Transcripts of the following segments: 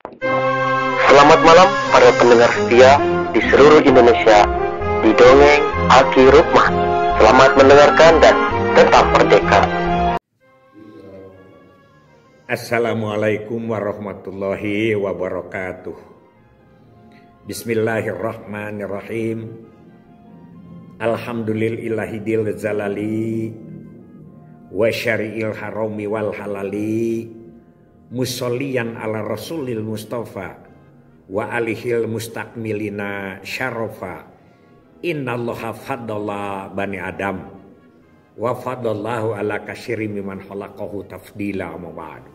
Selamat malam para pendengar setia di seluruh Indonesia di Dongeng Aki Rukman. Selamat mendengarkan dan tetap merdeka. Assalamualaikum warahmatullahi wabarakatuh. Bismillahirrahmanirrahim. Alhamdulillahidil zalali wa syari'il harami wal halali musolliyan ala rasulil mustafa wa alihil mustakmilina syarafa. Innallaha faddala bani adam wa faddallahu ala kasyiri miman khalaqahu tafdila amma ba'du.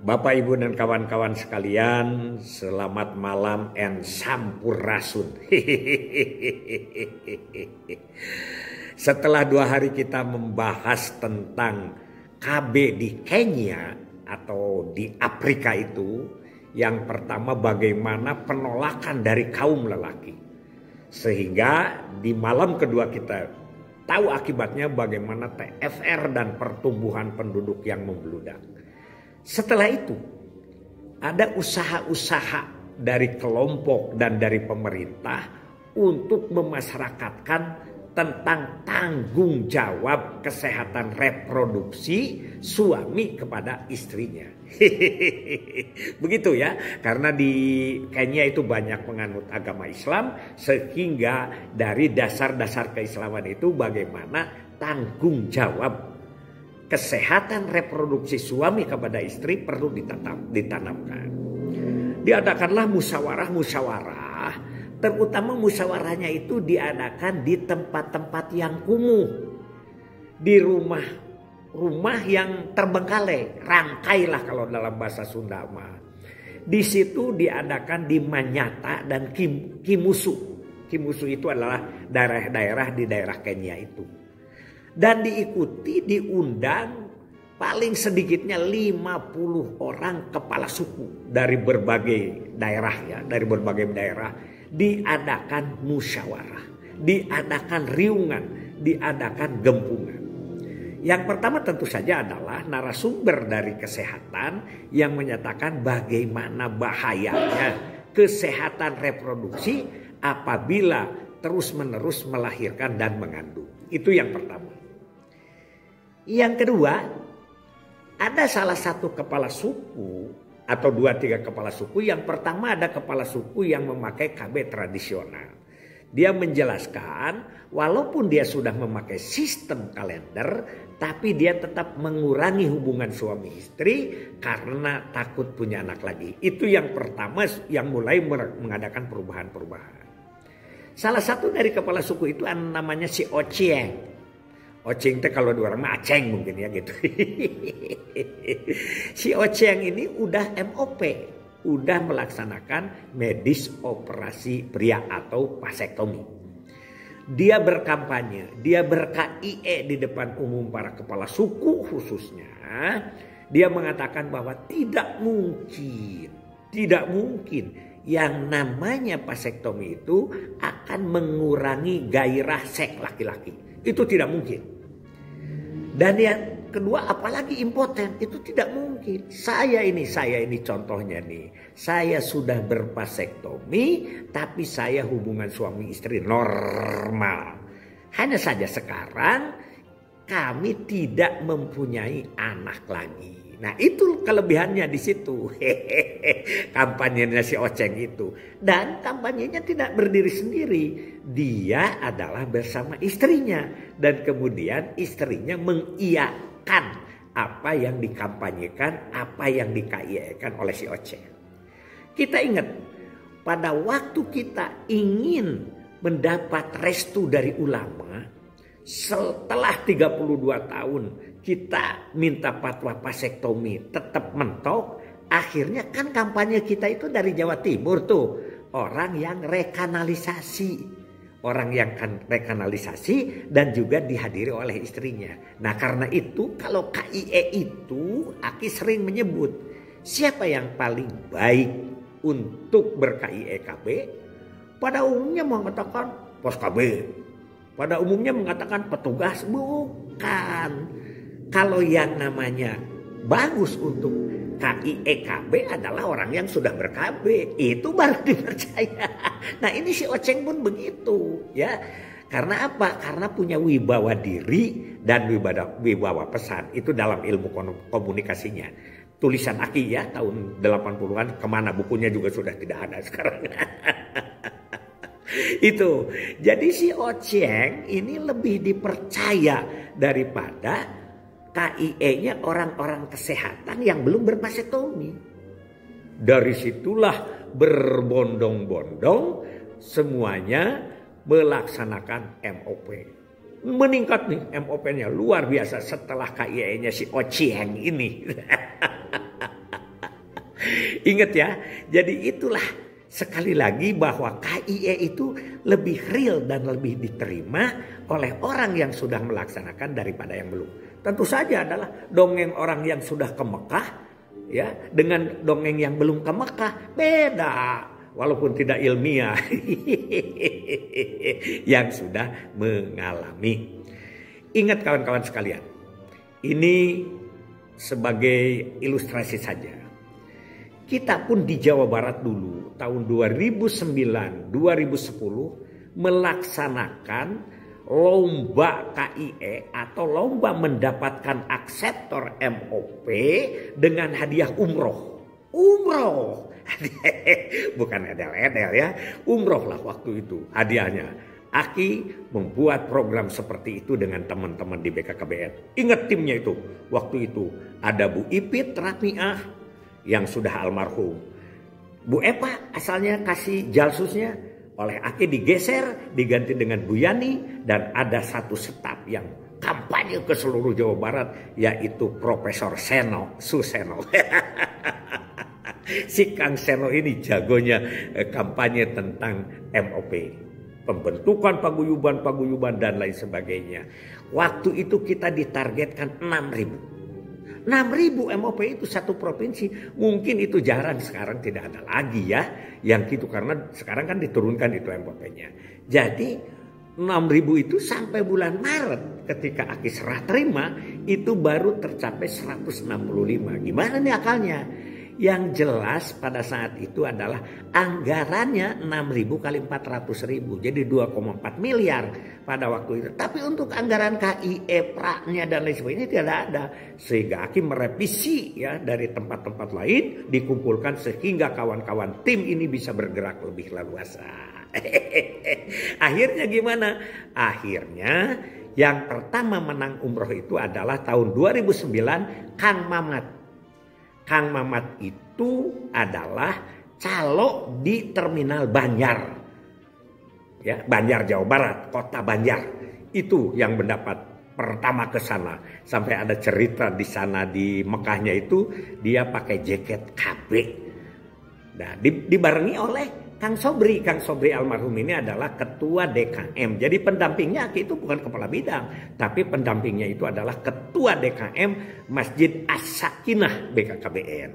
Bapak Ibu dan kawan-kawan sekalian, selamat malam and sampurasun. Setelah 2 hari kita membahas tentang KB di Kenya atau di Afrika itu, yang pertama bagaimana penolakan dari kaum lelaki. Sehingga di malam kedua kita tahu akibatnya bagaimana TFR dan pertumbuhan penduduk yang membludak. Setelah itu ada usaha-usaha dari kelompok dan dari pemerintah untuk memasyarakatkan tentang tanggung jawab kesehatan reproduksi suami kepada istrinya. Begitu ya, karena di Kenya itu banyak penganut agama Islam, sehingga dari dasar-dasar keislaman itu bagaimana tanggung jawab kesehatan reproduksi suami kepada istri perlu ditanamkan. Diadakanlah musyawarah-musyawarah, terutama musyawarahnya itu diadakan di tempat-tempat yang kumuh, di rumah yang terbengkalai, rangkailah kalau dalam bahasa Sunda mah. Di situ diadakan di Manyata dan Kimusu. Kimusu itu adalah daerah-daerah di daerah Kenya itu. Dan diundang paling sedikitnya 50 orang kepala suku dari berbagai daerah ya, dari berbagai daerah. Diadakan musyawarah, diadakan riungan, diadakan gempungan. Yang pertama tentu saja adalah narasumber dari kesehatan yang menyatakan bagaimana bahayanya kesehatan reproduksi apabila terus-menerus melahirkan dan mengandung. Itu yang pertama. Yang kedua, ada salah satu kepala suku atau 2-3 kepala suku. Yang pertama ada kepala suku yang memakai KB tradisional. Dia menjelaskan walaupun dia sudah memakai sistem kalender, tapi dia tetap mengurangi hubungan suami istri karena takut punya anak lagi. Itu yang pertama yang mulai mengadakan perubahan-perubahan. Salah satu dari kepala suku itu namanya si Ochieng. Ochieng itu kalau dua orang mah Aceng mungkin ya gitu. Si Ochieng ini udah MOP, udah melaksanakan medis operasi pria atau vasektomi. Dia berkampanye, dia ber-KIE di depan umum para kepala suku khususnya. Dia mengatakan bahwa tidak mungkin yang namanya vasektomi itu akan mengurangi gairah seks laki-laki. Itu tidak mungkin. Dan yang kedua, apalagi impoten, itu tidak mungkin. Saya ini contohnya nih. Saya sudah bervasektomi, tapi saya hubungan suami istri normal. Hanya saja sekarang kami tidak mempunyai anak lagi. Nah itu kelebihannya di situ. Kampanyenya si Oceng itu. Dan kampanyenya tidak berdiri sendiri. Dia adalah bersama istrinya. Dan kemudian istrinya mengiyakan apa yang dikampanyekan, apa yang dikaiyakan oleh si Oceng. Kita ingat, pada waktu kita ingin mendapat restu dari ulama, setelah 32 tahun kita minta fatwa vasektomi tetap mentok. Akhirnya kan kampanye kita itu dari Jawa Timur tuh. Orang yang rekanalisasi. Orang yang kan rekanalisasi dan juga dihadiri oleh istrinya. Nah karena itu kalau KIE itu Aki sering menyebut siapa yang paling baik untuk ber-KIE KB. Pada umumnya mengatakan pos KB. Pada umumnya mengatakan petugas. Bukan. Kalau yang namanya bagus untuk KIEKB adalah orang yang sudah ber-KB. Itu baru dipercaya. Nah ini si Oceng pun begitu ya. Karena apa? Karena punya wibawa diri dan wibawa pesan. Itu dalam ilmu komunikasinya. Tulisan Aki ya tahun 80-an. Kemana bukunya juga sudah tidak ada sekarang. Itu. Jadi si Oceng ini lebih dipercaya daripada KIE-nya orang-orang kesehatan yang belum bervasektomi. Dari situlah berbondong-bondong semuanya melaksanakan MOP. Meningkat nih MOP-nya luar biasa setelah KIE-nya si Oceng ini. Ingat ya, jadi itulah sekali lagi bahwa KIE itu lebih real dan lebih diterima oleh orang yang sudah melaksanakan daripada yang belum. Tentu saja adalah dongeng orang yang sudah ke Mekah ya dengan dongeng yang belum ke Mekah beda walaupun tidak ilmiah yang sudah mengalami. Ingat kawan-kawan sekalian, ini sebagai ilustrasi saja. Kita pun di Jawa Barat dulu tahun 2009, 2010 melaksanakan lomba KIE atau lomba mendapatkan akseptor MOP dengan hadiah umroh. Umroh. Bukan edel-edel ya. Umroh lah waktu itu hadiahnya. Aki membuat program seperti itu dengan teman-teman di BKKBN. Ingat timnya itu. Waktu itu ada Bu Ipit Ratmiah yang sudah almarhum. Bu Epa asalnya kasih jalsusnya. Oleh Aki digeser, diganti dengan Bu Yani, dan ada satu staf yang kampanye ke seluruh Jawa Barat, yaitu Profesor Seno Suseno. Si Kang Seno ini jagonya kampanye tentang MOP. Pembentukan paguyuban dan lain sebagainya. Waktu itu kita ditargetkan 6.000. 6.000 MOP itu satu provinsi. Mungkin itu jarang, sekarang tidak ada lagi ya. Yang itu karena sekarang kan diturunkan itu MOP-nya. Jadi 6.000 itu sampai bulan Maret ketika Aki serah terima itu baru tercapai 165. Gimana nih akalnya? Yang jelas pada saat itu adalah anggarannya 6.000 kali 400.000. Jadi 2,4 miliar pada waktu itu. Tapi untuk anggaran KIE, pra-nya dan lain sebagainya tidak ada. Sehingga Aki merevisi ya dari tempat-tempat lain dikumpulkan sehingga kawan-kawan tim ini bisa bergerak lebih leluasa. Akhirnya gimana? Akhirnya yang pertama menang umroh itu adalah tahun 2009 Kang Mamat. Kang Mamat itu adalah calo di Terminal Banjar. Ya, Banjar Jawa Barat, kota Banjar. Itu yang mendapat pertama ke sana. Sampai ada cerita di sana di Mekahnya itu dia pakai jaket KB. Nah, dibarengi oleh Kang Sobri. Kang Sobri almarhum ini adalah ketua DKM. Jadi pendampingnya Aki itu bukan kepala bidang. Tapi pendampingnya itu adalah ketua DKM Masjid As-Sakinah BKKBN.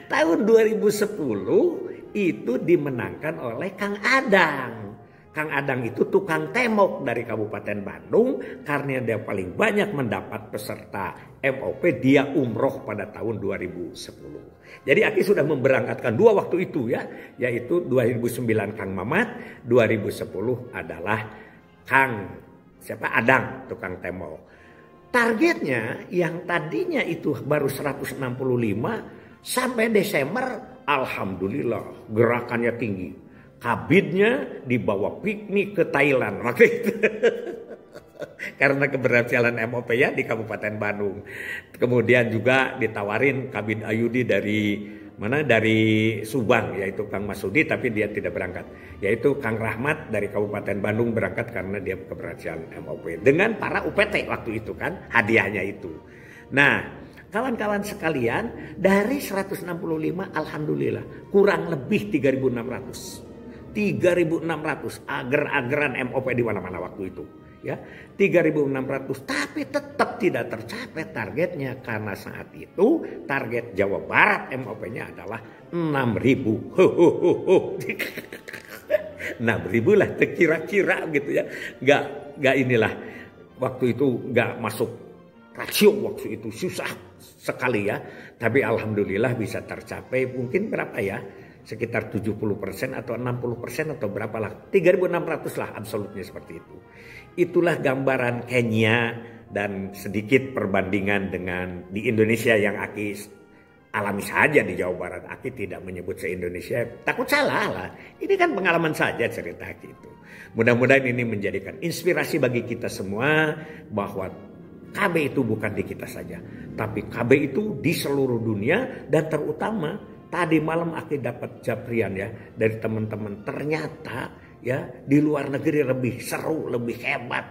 Tahun 2010 itu dimenangkan oleh Kang Adang. Kang Adang itu tukang temok dari Kabupaten Bandung. Karena dia paling banyak mendapat peserta MOP, dia umroh pada tahun 2010. Jadi Aki sudah memberangkatkan dua waktu itu ya. Yaitu 2009 Kang Mamat, 2010 adalah Kang Adang, tukang temok. Targetnya yang tadinya itu baru 165 sampai Desember, alhamdulillah gerakannya tinggi. Kabinnya dibawa piknik ke Thailand waktu itu. Karena keberhasilan MOP ya di Kabupaten Bandung. Kemudian juga ditawarin Kabin Ayudi dari Subang, yaitu Kang Masudi, tapi dia tidak berangkat. Yaitu Kang Rahmat dari Kabupaten Bandung berangkat karena dia keberhasilan MOP. Dengan para UPT waktu itu kan hadiahnya itu. Nah, kawan-kawan sekalian, dari 165 alhamdulillah kurang lebih 3.600. 3.600 agar-agaran MOP di mana-mana waktu itu. Ya, 3.600, tapi tetap tidak tercapai targetnya karena saat itu target Jawa Barat MOP-nya adalah 6.000. 6.000 lah kira-kira gitu ya. Enggak inilah waktu itu enggak masuk rasio waktu itu susah sekali ya. Tapi alhamdulillah bisa tercapai mungkin berapa ya? Sekitar 70% atau 60% atau berapa lah. 3.600 lah absolutnya seperti itu. Itulah gambaran Kenya dan sedikit perbandingan dengan di Indonesia yang Aki alami saja di Jawa Barat. Aki tidak menyebut se-Indonesia. Takut salah lah. Ini kan pengalaman saja cerita Aki itu. Mudah-mudahan ini menjadikan inspirasi bagi kita semua bahwa KB itu bukan di kita saja. Tapi KB itu di seluruh dunia dan terutama tadi malam Aki dapat japrian ya dari teman-teman. Ternyata ya di luar negeri lebih seru, lebih hebat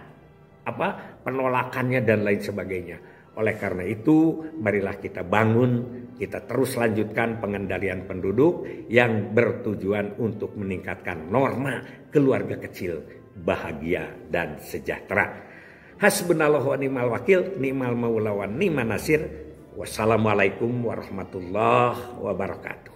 penolakannya dan lain sebagainya. Oleh karena itu marilah kita bangun, kita terus lanjutkan pengendalian penduduk yang bertujuan untuk meningkatkan norma keluarga kecil bahagia dan sejahtera. Hasbunallahu wa ni'mal wakil, ni'mal maula wa ni'man nasir. Wassalamualaikum warahmatullahi wabarakatuh.